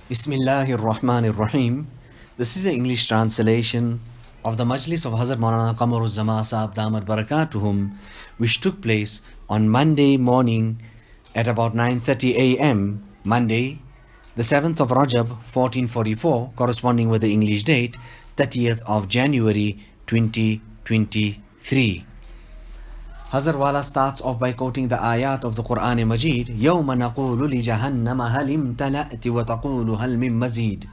Bismillahir Rahmanir Rahim. This is an English translation of the Majlis of Hazrat MAULANA QAMAR Sahib Damat Barakatuhum, which took place on Monday morning at about 9:30 a.m. Monday, the 7th of Rajab 1444, corresponding with the English date 30th of January 2023. Hazrat Wala starts off by quoting the ayat of the Quran Majid, يَوْمَ نَقُولُ لِجَهَنَّمَ هَلِ امْتَلَأْتِ وَتَقُولُ هَلْ مِن مَزِيدٍ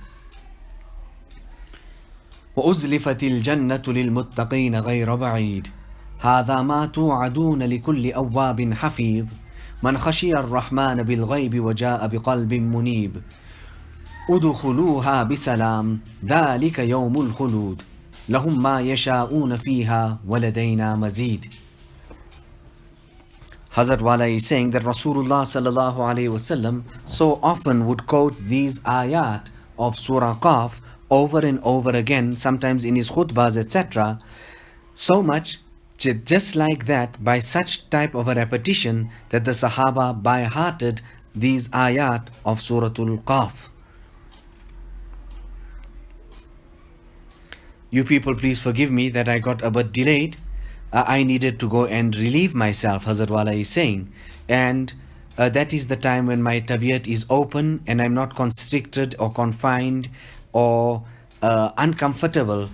وَأُزْلِفَتِ الْجَنَّةُ لِلْمُتَّقِينَ غَيْرَ بَعِيدٍ هَذَا مَا تُوعَدُونَ لِكُلِّ أَوَّابٍ حَفِيظٍ مَنْ خَشِيَ الرَّحْمَنَ بِالْغَيْبِ وَجَاءَ بِقَلْبٍ مُنِيبٍ ادْخُلُوهَا بِسَلَامٍ ذَلِكَ يَوْمُ الْخُلُودِ لَهُم مَا يَشَاءُونَ فِيهَا وَلَدَيْنَا مَزِيدٌ. Hazrat Wala is saying that Rasulullah sallallahu alaihi wasallam so often would quote these ayat of Surah Qaf over and over again, sometimes in his khutbahs, etc. So much, just like that, by such type of a repetition, that the Sahaba by-hearted these ayat of Suratul Qaf. You people, please forgive me that I got a bit delayed. I needed to go and relieve myself, Hazrat Wala is saying. And that is the time when my tabiyat is open and I'm not constricted or confined or uncomfortable.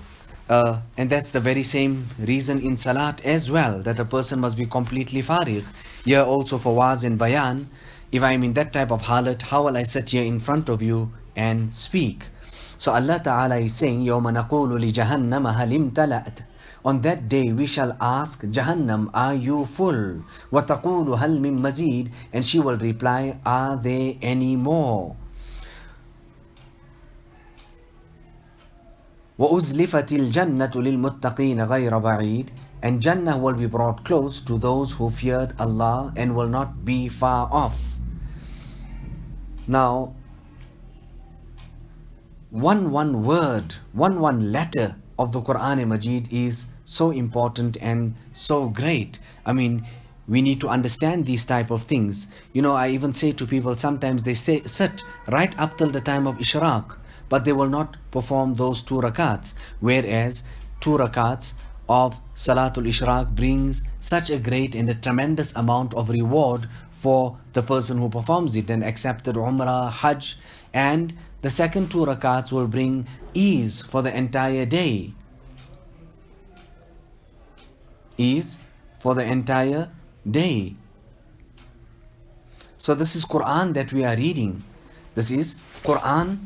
And that's the very same reason in Salat as well, that a person must be completely farigh. Here also for waz and bayan, if I'm in that type of halat, how will I sit here in front of you and speak? So Allah Ta'ala is saying, يَوْمَ نَقُولُ لِجَهَنَّمَ هَلِ امْتَلَأْتِ. On that day we shall ask Jahannam, are you full? وَتَقُولُ هَلْ مِن مَزِيدٍ. And she will reply, are there any more? وَأُزْلِفَتِ الْجَنَّةُ لِلْمُتَّقِينَ غَيْرَ بَعِيدٍ. And Jannah will be brought close to those who feared Allah and will not be far off. Now, one word, one letter of the Quran Majid is so important and so great. I mean, we need to understand these type of things. You know, I even say to people, sometimes they sit right up till the time of Ishraq, but they will not perform those 2 rakats, whereas 2 rakats of Salatul Ishraq brings such a great and a tremendous amount of reward for the person who performs it and accepted Umrah, Hajj, and the second 2 rakats will bring ease for the entire day. Ease for the entire day. So this is Quran that we are reading. This is Quran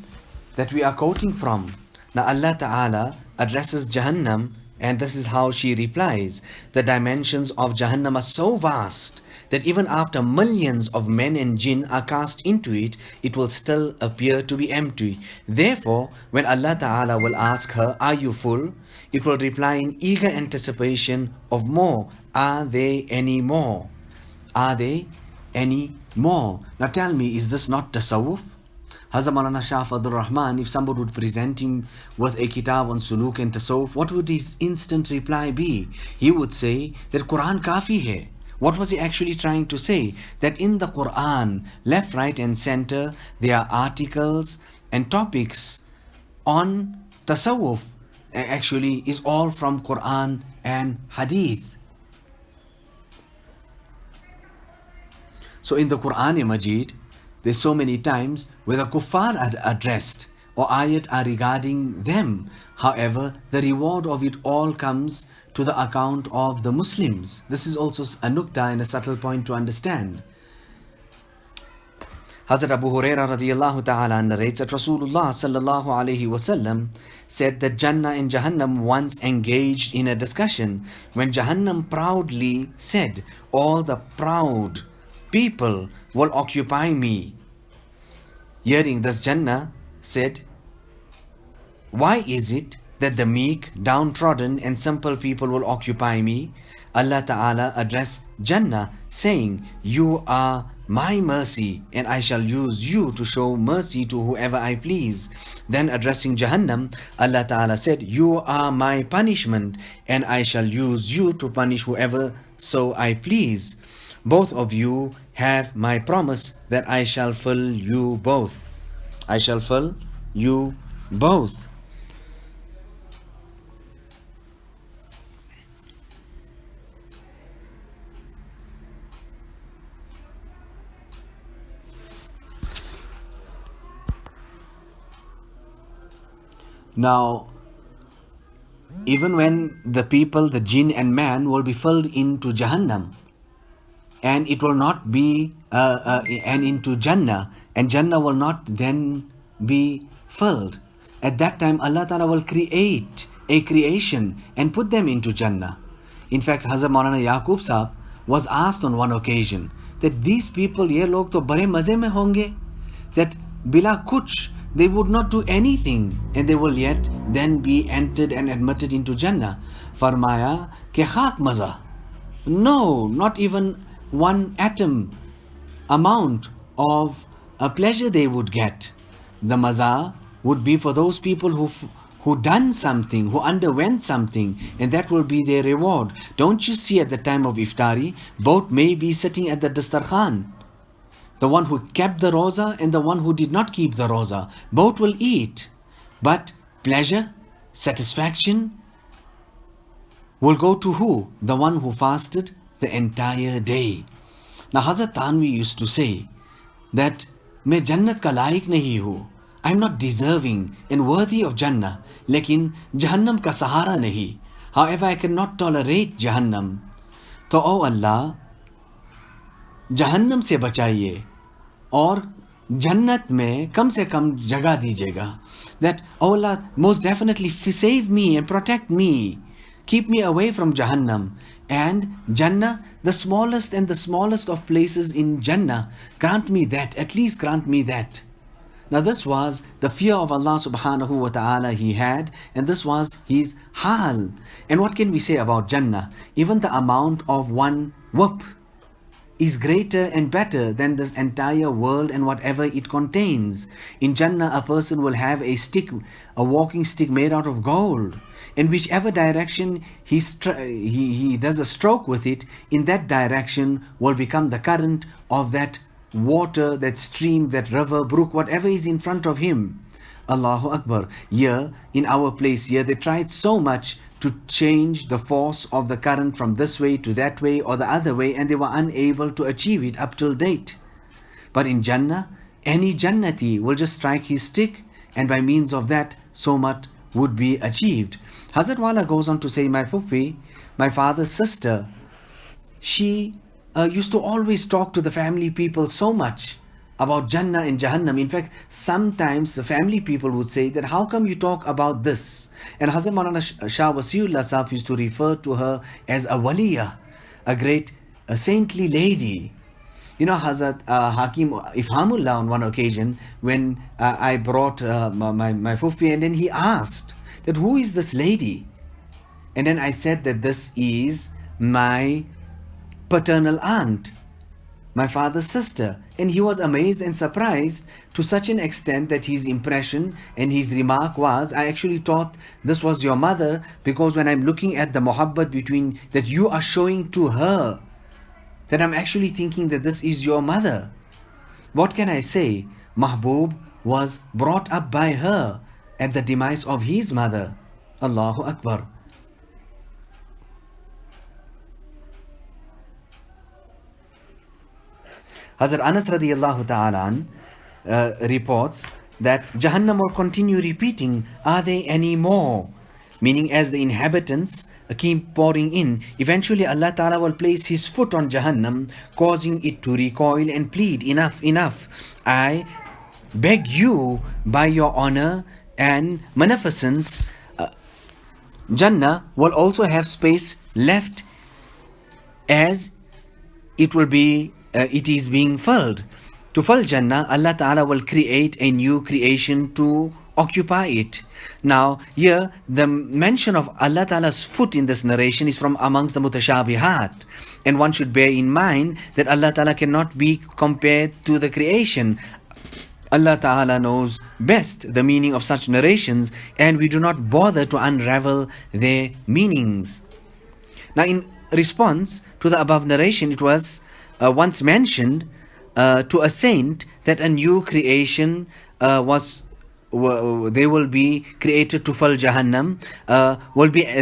that we are quoting from. Now Allah Ta'ala addresses Jahannam, and this is how she replies. The dimensions of Jahannam are so vast that even after millions of men and jinn are cast into it, it will still appear to be empty. Therefore, when Allah Ta'ala will ask her, are you full? It will reply in eager anticipation of more. Are there any more? Are there any more? Now tell me, is this not tasawwuf? Hazrat Maulana Shah Fadlur Rahman, if somebody would present him with a kitab on suluk and tasawwuf, what would his instant reply be? He would say that Quran kafi hai. What was he actually trying to say? That in the Quran, left, right and center, there are articles and topics on tasawwuf. Actually is all from Quran and Hadith. So in the Quran Majid, there's so many times where the kuffar are addressed or ayat are regarding them. However, the reward of it all comes to the account of the Muslims. This is also a nukta and a subtle point to understand. Hazrat Abu Hurairah radiyallahu ta'ala narrates that Rasulullah sallallahu alayhi wasallam said that Jannah and Jahannam once engaged in a discussion when Jahannam proudly said, all the proud people will occupy me. Hearing this, Jannah said, why is it that the meek, downtrodden and simple people will occupy me? Allah Ta'ala addressed Jannah saying, you are my mercy and I shall use you to show mercy to whoever I please. Then addressing Jahannam, Allah Ta'ala said, you are my punishment and I shall use you to punish whoever so I please. Both of you have my promise that I shall fill you both. I shall fill you both. Now, even when the people, the jinn and man, will be filled into Jahannam, and it will not be and into Jannah, and Jannah will not then be filled. At that time, Allah Ta'ala will create a creation and put them into Jannah. In fact, Hazrat Maulana Yaqub Sahab was asked on one occasion that these people, ye log to bade maze mein honge, that bila kuch, they would not do anything and they will yet then be entered and admitted into Jannah. Farmaya ke khak maza. No, not even one atom amount of a pleasure they would get. The maza would be for those people who done something, who underwent something, and that will be their reward. Don't you see at the time of iftari, both may be sitting at the dastarkhan. The one who kept the roza and the one who did not keep the roza, both will eat. But pleasure, satisfaction will go to who? The one who fasted the entire day. Now Hazrat Tanvi used to say that मैं जन्नत का लायक नहीं हूँ, I'm not deserving and worthy of Jannah, लेकिन जहन्नम का सहारा नहीं. However, I cannot tolerate Jahannam. तो ओ अल्लाह, जहन्नम से बचाइए और जन्नत में कम से कम जगह दीजिएगा. That, oh Allah, most definitely save me and protect me. Keep me away from Jahannam. And Jannah, the smallest and the smallest of places in Jannah, grant me that, at least grant me that. Now this was the fear of Allah subhanahu wa ta'ala he had, and this was his hal. And what can we say about Jannah? Even the amount of one whoop is greater and better than this entire world and whatever it contains. In Jannah, a person will have a stick, a walking stick made out of gold. In whichever direction he does a stroke with it, in that direction will become the current of that water, that stream, that river, brook, whatever is in front of him. Allahu Akbar. Here, in our place here, they tried so much to change the force of the current from this way to that way or the other way, and they were unable to achieve it up till date. But in Jannah, any Jannati will just strike his stick, and by means of that, so much would be achieved. Hazrat Wala goes on to say, my Fufi, my father's sister, she used to always talk to the family people so much about Jannah and Jahannam. In fact, sometimes the family people would say that, how come you talk about this? And Hazrat Maulana Shah Wasiullah Sahab used to refer to her as a waliyah, a great saintly lady. You know, Hazrat Hakim Ifhamullah on one occasion, when I brought my Fufi, and then he asked that, who is this lady? And then I said that this is my paternal aunt, my father's sister. And he was amazed and surprised to such an extent that his impression and his remark was, I actually thought this was your mother, because when I'm looking at the muhabbat between that you are showing to her, that I'm actually thinking that this is your mother. What can I say? Mahbub was brought up by her at the demise of his mother. Allahu Akbar. Hazrat Anas radiyallahu ta'ala reports that Jahannam will continue repeating, are there any more? Meaning, as the inhabitants keep pouring in, eventually Allah Ta'ala will place his foot on Jahannam, causing it to recoil and plead, enough, enough. I beg you by your honor and munificence. Jannah will also have space left as it will be it is being filled. To fill Jannah, Allah Ta'ala will create a new creation to occupy it. Now, here, the mention of Allah Ta'ala's foot in this narration is from amongst the mutashabihat. And one should bear in mind that Allah Ta'ala cannot be compared to the creation. Allah Ta'ala knows best the meaning of such narrations, and we do not bother to unravel their meanings. Now, in response to the above narration, it was once mentioned to a saint that a new creation they will be created to fill Jahannam,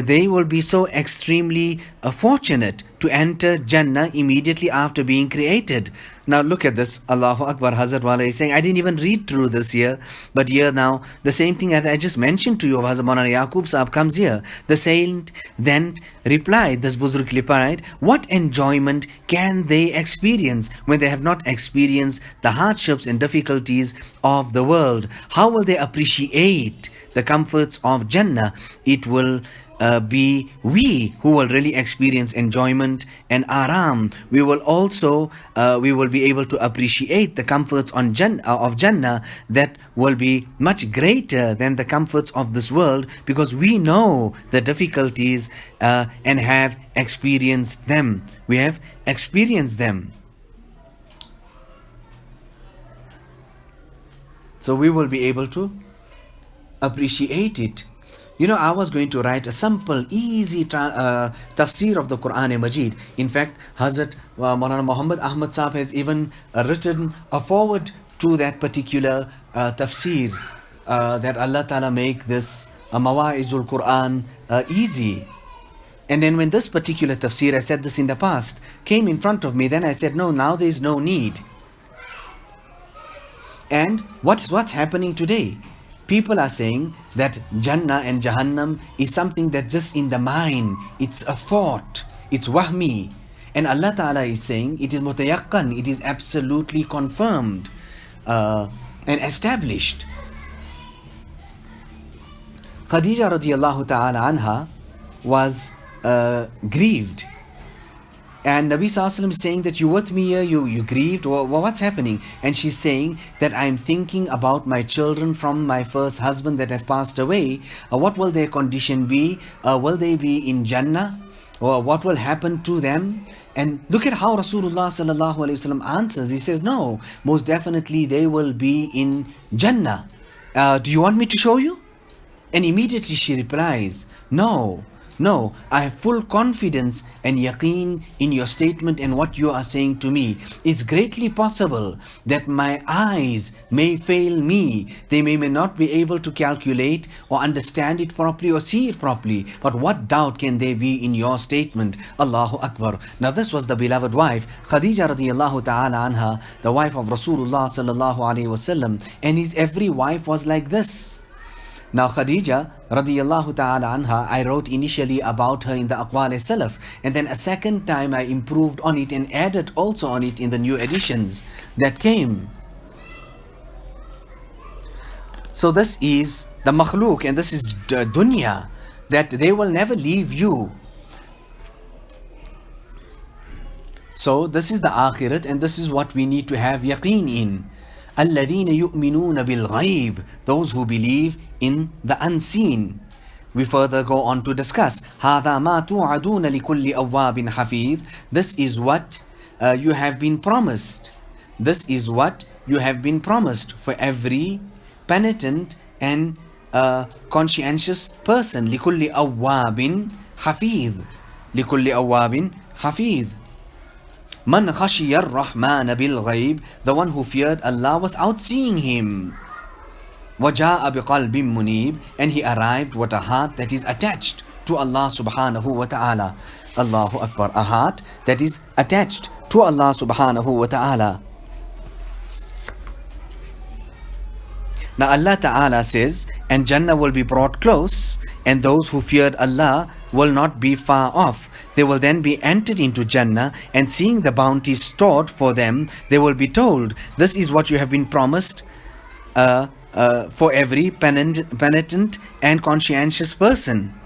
they will be so extremely fortunate to enter Jannah immediately after being created. Now look at this. Allahu Akbar. Hazrat Wala is saying, I didn't even read through this here, but here now, the same thing that I just mentioned to you of Hazrat Maulana Yaqub Sahab comes here. The saint then replied, this Buzurg replied, what enjoyment can they experience when they have not experienced the hardships and difficulties of the world? How will they appreciate the comforts of Jannah? It will be we who will really experience enjoyment and aram. We will also we will be able to appreciate the comforts of Jannah that will be much greater than the comforts of this world, because we know the difficulties and have experienced them. We have experienced them. So we will be able to appreciate it. You know, I was going to write a simple, easy tafsir of the Quran Majid. In fact, Hazrat Maulana Muhammad Ahmad Sahab has even written a forward to that particular tafsir, that Allah Ta'ala make this Mawa'izul Quran easy. And then when this particular tafsir, I said this in the past, came in front of me, then I said, no, now there is no need. And what's happening today? People are saying that Jannah and Jahannam is something that's just in the mind. It's a thought. It's wahmi. And Allah Ta'ala is saying it is mutayaqqan. It is absolutely confirmed and established. Khadija radiallahu ta'ala anha was grieved. And Nabi Sallallahu Alaihi Wasallam is saying that you with me here, you grieved, what's happening? And she's saying that I'm thinking about my children from my first husband that have passed away. What will their condition be? Will they be in Jannah? Or what will happen to them? And look at how Rasulullah Sallallahu Alaihi Wasallam answers. He says, no, most definitely they will be in Jannah. Do you want me to show you? And immediately she replies, no, I have full confidence and yaqeen in your statement and what you are saying to me. It's greatly possible that my eyes may fail me. They may not be able to calculate or understand it properly or see it properly. But what doubt can there be in your statement? Allahu Akbar. Now this was the beloved wife, Khadija radiallahu ta'ala anha, the wife of Rasulullah sallallahu alayhi wasallam. And his every wife was like this. Now Khadija radiyallahu ta'ala anha, I wrote initially about her in the Aqwal Salaf, and then a second time I improved on it and added also on it in the new editions that came. So this is the makhluk and this is the dunya, that they will never leave you. So this is the akhirat and this is what we need to have yaqeen in. الَّذِينَ يُؤْمِنُونَ بِالْغَيْبِ, those who believe in the unseen. We further go on to discuss هَذَا مَا تُوعَدُونَ لِكُلِّ أَوَّابٍ حَفِيظٍ. This is what you have been promised. This is what you have been promised for every penitent and conscientious person. لِكُلِّ أَوَّابٍ حَفِيظٍ. لِكُلِّ أَوَّابٍ حَفِيظٍ. Man khashiyar rahman bil ghaib, the one who feared Allah without seeing Him. Waja'a biqalbin munib, and he arrived with a heart that is attached to Allah subhanahu wa ta'ala. Allahu Akbar. A heart that is attached to Allah subhanahu wa ta'ala. Now Allah Ta'ala says, and Jannah will be brought close, and those who feared Allah will not be far off. They will then be entered into Jannah, and seeing the bounties stored for them, they will be told, this is what you have been promised for every penitent and conscientious person.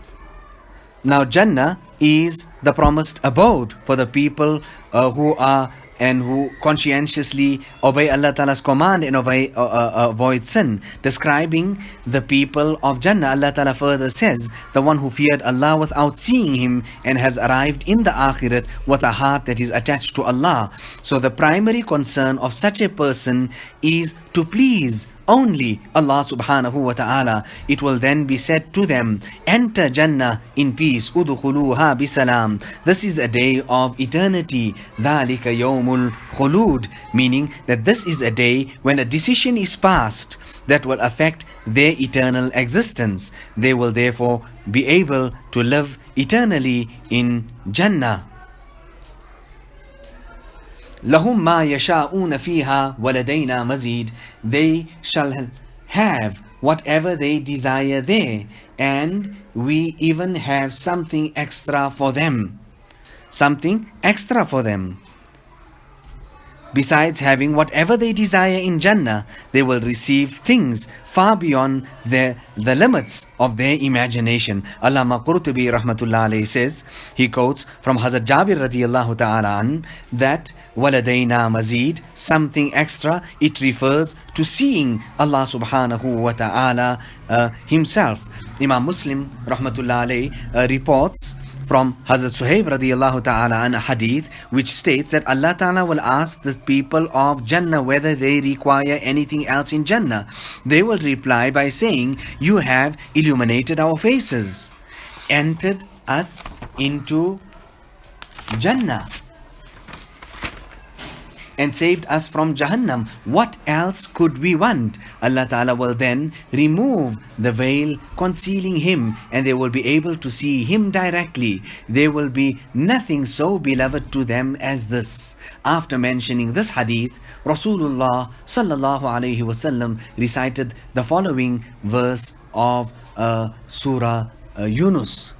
Now Jannah is the promised abode for the people who are and who conscientiously obey Allah Ta'ala's command and avoid sin. Describing the people of Jannah, Allah Ta'ala further says, the one who feared Allah without seeing Him and has arrived in the Akhirat with a heart that is attached to Allah. So the primary concern of such a person is to please only Allah subhanahu wa ta'ala. It will then be said to them, enter Jannah in peace, udkhuluha bisalam. This is a day of eternity, dhalika yawmul khulud, meaning that this is a day when a decision is passed that will affect their eternal existence. They will therefore be able to live eternally in Jannah. لهم ما يشاءون فيها ولدينا مزيد. They shall have whatever they desire there, and we even have something extra for them. Something extra for them. Besides having whatever they desire in Jannah, they will receive things far beyond the limits of their imagination. Allama Qurtubi rahmatullah alayhi says, he quotes from Hazrat Jabir radiyallahu ta'ala an, that waladayna mazid, something extra, it refers to seeing Allah subhanahu wa ta'ala himself. Imam Muslim rahmatullah alayhi reports from Hazrat SAHEB radiyallahu ta'ala an a hadith which states that Allah ta'ala will ask the people of Jannah whether they require anything else in Jannah. They will reply by saying, you have illuminated our faces, entered us into Jannah, and saved us from Jahannam. What else could we want? Allah Ta'ala will then remove the veil concealing him, and they will be able to see him directly. There will be nothing so beloved to them as this. After mentioning this hadith, Rasulullah sallallahu alaihi wasallam recited the following verse of Surah Yunus.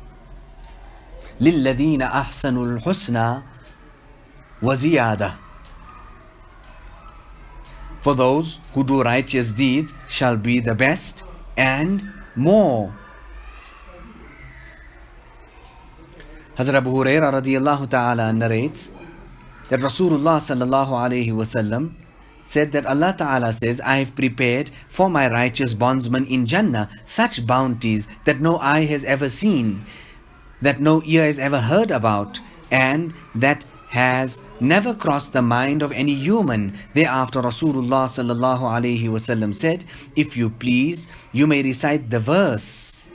لِلَّذِينَ أَحْسَنُوا الْحُسْنَى وَزِيَادَةً. For those who do righteous deeds shall be the best and more. Hazrat Abu Hurairah radiyallahu ta'ala narrates that Rasulullah sallallahu alayhi wasallam said that Allah ta'ala says, I have prepared for my righteous bondsmen in Jannah such bounties that no eye has ever seen, that no ear has ever heard about, and that has never crossed the mind of any human. Thereafter Rasulullah sallallahu alayhi wasallam said, if you please, you may recite the verse,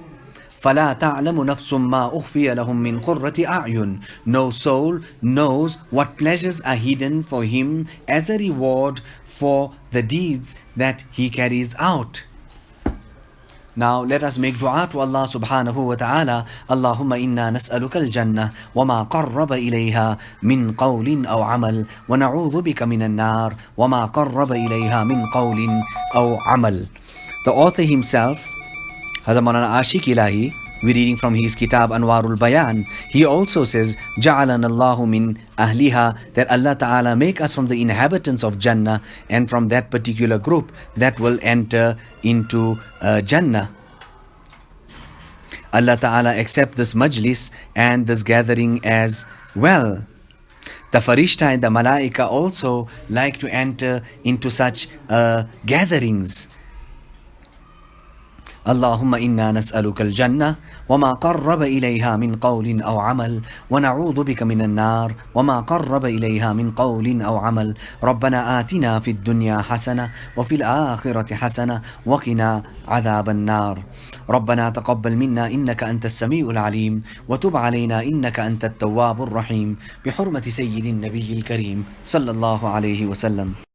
فَلَا تَعْلَمُ نَفْسٌ مَا أُخْفِيَ لَهُم مِّن قُرَّةِ أَعْيُنٍ. No soul knows what pleasures are hidden for him as a reward for the deeds that he carries out. Now let us make dua to Allah subhanahu wa ta'ala. Allahumma inna nas'aluka al-jannah wa ma qarraba ilayha min qawlin aw amal, wa na'udhu bika min an-nar wa ma qarraba ilayha min qawlin aw amal. The author himself, Hazrat MAULANA Ashiq Ilahi, we're reading from his Kitab Anwarul Bayan. He also says, Ja'alana Allahu min ahliha, that Allah Ta'ala make us from the inhabitants of Jannah and from that particular group that will enter into Jannah. Allah Ta'ala accept this majlis and this gathering as well. The Farishta and the Malaika also like to enter into such gatherings. اللهم إنا نسألك الجنة وما قرب إليها من قول أو عمل ونعوذ بك من النار وما قرب إليها من قول أو عمل ربنا آتنا في الدنيا حسنة وفي الآخرة حسنة وقنا عذاب النار ربنا تقبل منا إنك أنت السميع العليم وتب علينا إنك أنت التواب الرحيم بحرمة سيد النبي الكريم صلى الله عليه وسلم.